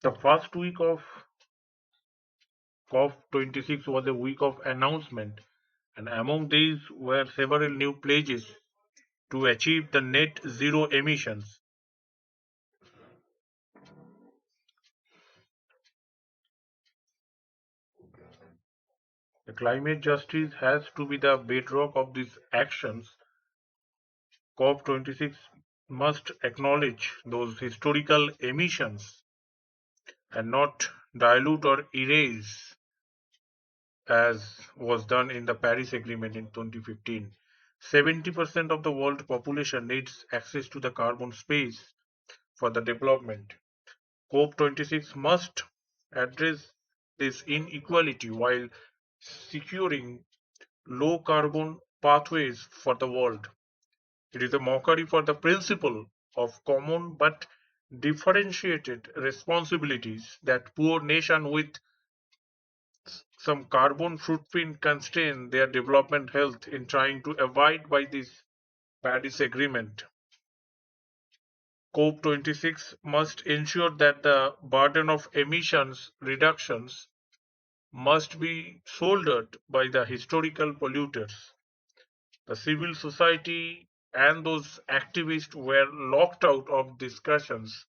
The first week of COP26 was a week of announcement, and among these were several new pledges to achieve the net zero emissions. The climate justice has to be the bedrock of these actions. COP26 must acknowledge those historical emissions and not dilute or erase, as was done in the Paris Agreement in 2015. 70% of the world population needs access to the carbon space for the development. COP26 must address this inequality while securing low carbon pathways for the world. It is a mockery for the principle of common but differentiated responsibilities that poor nations with some carbon footprint constrain their development health in trying to abide by this Paris Agreement. COP26 must ensure that the burden of emissions reductions must be shouldered by the historical polluters. The civil society and those activists were locked out of discussions.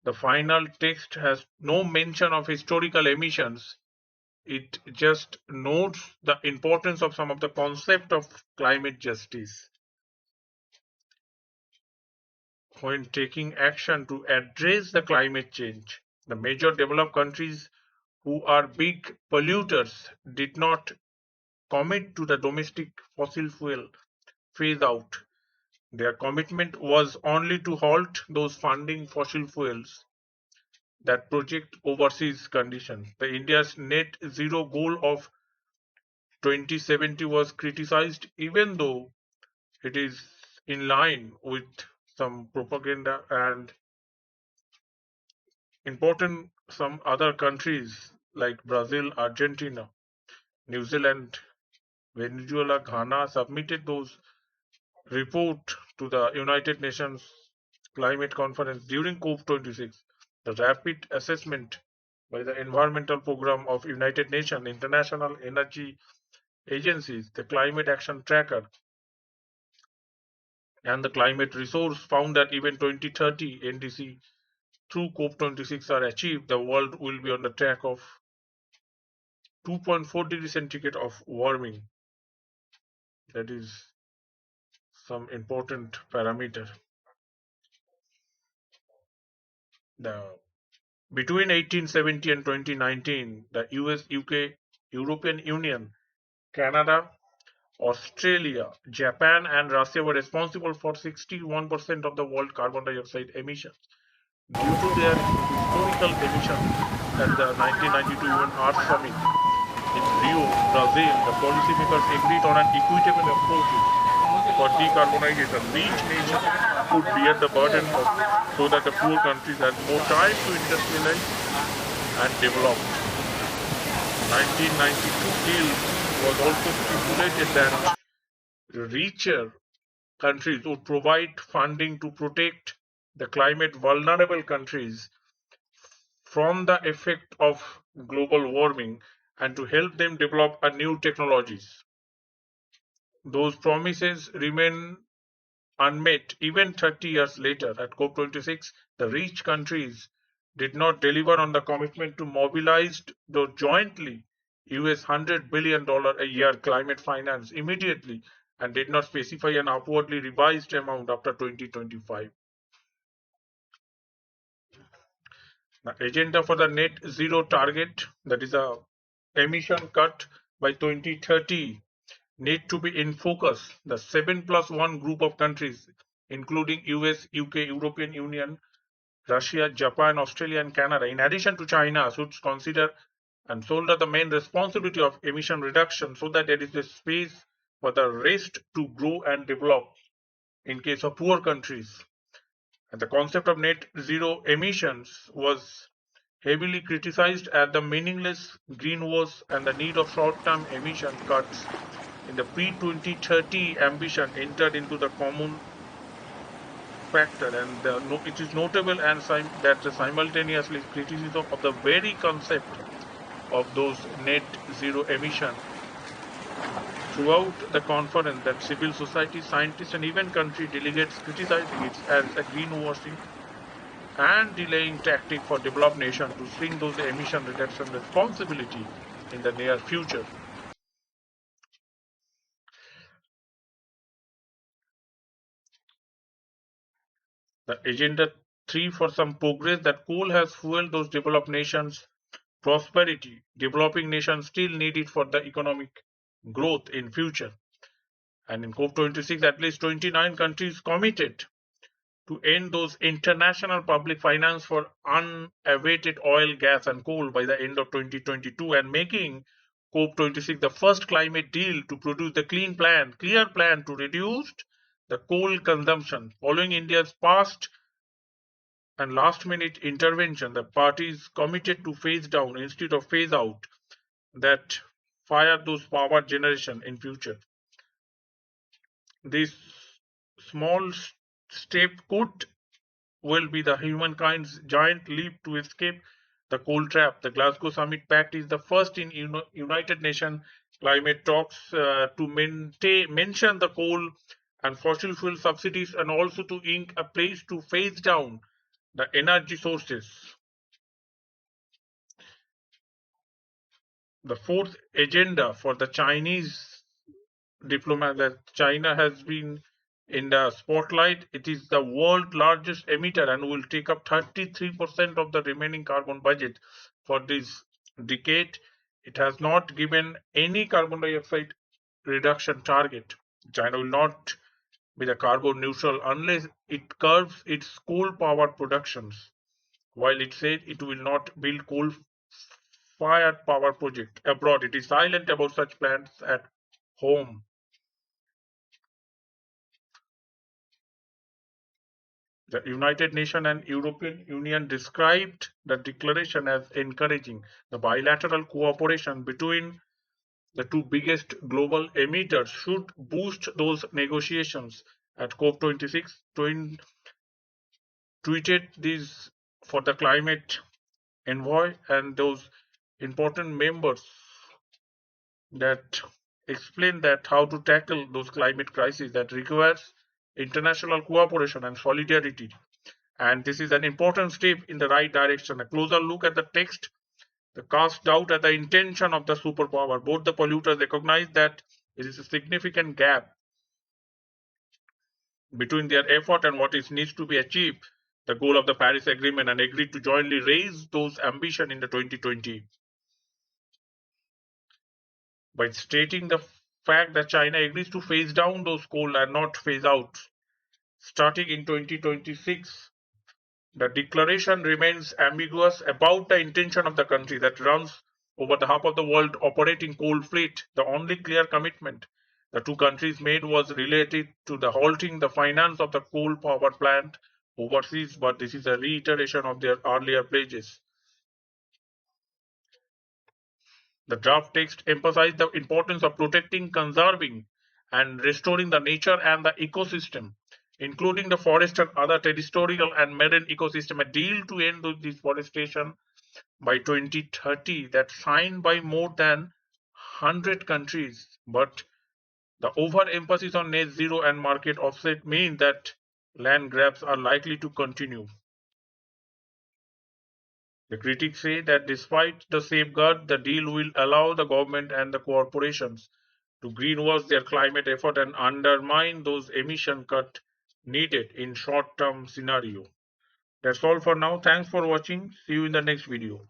The final text has no mention of historical emissions. It just notes the importance of some of the concept of climate justice when taking action to address the climate change. The major developed countries who are big polluters did not commit to the domestic fossil fuel phase out. Their commitment was only to halt those funding fossil fuels that project overseas conditions. The India's net zero goal of 2070 was criticized even though it is in line with some propaganda and important some other countries like Brazil, Argentina, New Zealand, Venezuela, Ghana submitted those report to the United Nations Climate Conference during COP26. The rapid assessment by the Environmental Program of United Nations, International Energy Agencies, the Climate Action Tracker, and the Climate Resource found that even 2030 NDC through COP26 are achieved, the world will be on the track of 2.4 degrees centigrade of warming. That is some important parameter. The Between 1870 and 2019, the US, UK, European Union, Canada, Australia, Japan, and Russia were responsible for 61% of the world carbon dioxide emissions. Due to their historical emissions at the 1992 UN Earth Summit in Rio, Brazil, the policymakers agreed on an equitable approach for decarbonization. Rich nations could bear the burden so that the poor countries had more time to industrialize and develop. 1992 deal was also stipulated that richer countries would provide funding to protect the climate vulnerable countries from the effect of global warming and to help them develop a new technologies. Those promises remain unmet even 30 years later. At COP26, the rich countries did not deliver on the commitment to mobilize the jointly US $100 billion a year climate finance immediately and did not specify an upwardly revised amount after 2025. The agenda for the net zero target, that is a emission cut by 2030, need to be in focus. The 7+1 group of countries, including US, UK, European Union, Russia, Japan, Australia, and Canada, in addition to China, should consider and shoulder the main responsibility of emission reduction so that there is a space for the rest to grow and develop in case of poor countries. And the concept of net zero emissions was heavily criticized as the meaningless greenwash and the need of short-term emission cuts in the pre-2030 ambition entered into the common factor, and it is notable that simultaneously criticism of the very concept of those net zero emission throughout the conference, that civil society, scientists, and even country delegates criticizing it as a greenwashing and delaying tactic for developed nation to shrink those emission reduction responsibility in the near future. The agenda 3 for some progress, that coal has fueled those developed nations prosperity. Developing nations still need it for the economic growth in future. And in COP26, at least 29 countries committed to end those international public finance for unabated oil, gas, and coal by the end of 2022, and making COP26 the first climate deal to produce the clear plan to reduce the coal consumption. Following India's past and last minute intervention, the parties committed to phase down instead of phase out that fire those power generation in future. This small step could will be the humankind's giant leap to escape the coal trap. The Glasgow Summit Pact is the first in United Nations climate talks to mention the coal and fossil fuel subsidies, and also to ink a place to phase down the energy sources. The fourth agenda for the Chinese diplomat, that China has been in the spotlight. It is the world's largest emitter and will take up 33% of the remaining carbon budget for this decade. It has not given any carbon dioxide reduction target. China will not be the carbon neutral unless it curbs its coal power productions, while it said it will not build coal fired power project abroad. It is silent about such plans at home. The United Nations and European Union described the declaration as encouraging the bilateral cooperation between the two biggest global emitters should boost those negotiations. At COP26, tweeted this for the climate envoy and those important members that explain that how to tackle those climate crises that requires international cooperation and solidarity. And this is an important step in the right direction. A closer look at the text, the cast doubt at the intention of the superpower. Both the polluters recognize that there is a significant gap between their effort and what is needs to be achieved, the goal of the Paris Agreement, and agreed to jointly raise those ambition in the 2020 by stating the fact that China agrees to phase down those coal and not phase out starting in 2026. The declaration remains ambiguous about the intention of the country that runs over the half of the world operating coal fleet. The only clear commitment the two countries made was related to the halting the finance of the coal power plant overseas, but this is a reiteration of their earlier pledges. The draft text emphasized the importance of protecting, conserving, and restoring the nature and the ecosystem, including the forest and other terrestrial and marine ecosystem. A deal to end deforestation by 2030 that signed by more than 100 countries. But the overemphasis on net zero and market offset mean that land grabs are likely to continue. The critics say that despite the safeguard, the deal will allow the government and the corporations to greenwash their climate effort and undermine those emission cut needed in short-term scenario. That's all for now. Thanks for watching. See you in the next video.